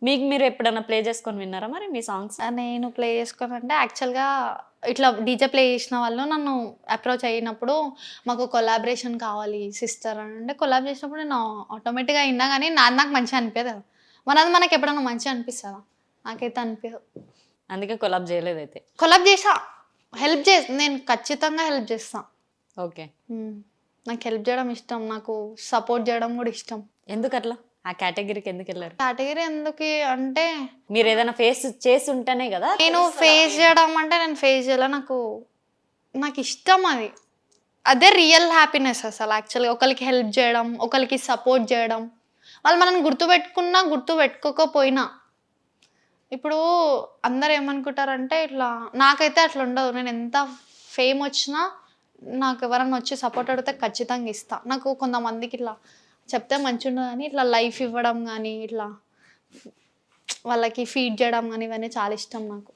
మీకు మీరు ఎప్పుడన్నా ప్లే చేసుకొని విన్నారా మరి మీ సాంగ్స్? నేను ప్లే చేసుకోనంటే యాక్చువల్‌గా ఇట్లా డీజే ప్లే చేసిన వాళ్ళు నన్ను అప్రోచ్ అయినప్పుడు, మాకు కొలాబరేషన్ కావాలి సిస్టర్ అని అంటే, కొలాబ్ చేసినప్పుడు నేను ఆటోమేటిక్‌గా ఇన్నా గానీ, నాది నాకు మంచిగా అనిపియదు కదా! మనది మనకి ఎప్పుడైనా మంచిగా అనిపిస్తదా? నాకైతే అనిపియదు. అందుకే కొలాబ్ చేయలేదైతే. కొలాబ్ చేశా. నేను ఖచ్చితంగా హెల్ప్ చేస్తా. ఓకే. హ్మ్. నాకు హెల్ప్ చేయడం ఇష్టం. నాకు సపోర్ట్ చేయడం గూడా ఇష్టం. ఎందుకట్లా? ఆ కేటగరీకి ఎందుకెళ్లారు? కేటగిరీ ఎందుకి అంటే, మీరేదైనా ఫేస్ చేసుంటేనే గదా! నేను తెలుస్తది ఆ ఫేస్ పెయిన్. చేయడం అంటే నేను ఫేస్ చేయలే. నాకిష్టం అది. అదే రియల్ హ్యాపీనెస్ అసలు యాక్చువల్‌గా. ఒకళ్ళకి హెల్ప్ జేయడం, ఒకళ్ళకి సపోర్ట్ జేయడం. వాళ్ళు మనల్ని గుర్తుపెట్టుకున్నా, గుర్తుపెట్టుకోకపోయినా. ఇప్పుడు అందరేమనుకుంటారంటే ఇట్లా నాకైతే అట్లుండదు. నేనెంత ఫేమొచ్చినా నాకెవరన్నా వచ్చి సపోర్ట్ అడిగితే ఖచ్చితంగా ఇస్తా. నాకు కొంతమందికి ఇట్లా చెప్తే మంచిగుండదని ఇట్లా లైఫ్ ఇవ్వడం గానీ, ఇట్లా వాళ్ళకి ఫీడ్ జేయడం గానీ ఇవన్నీ చాలా ఇష్టం నాకు.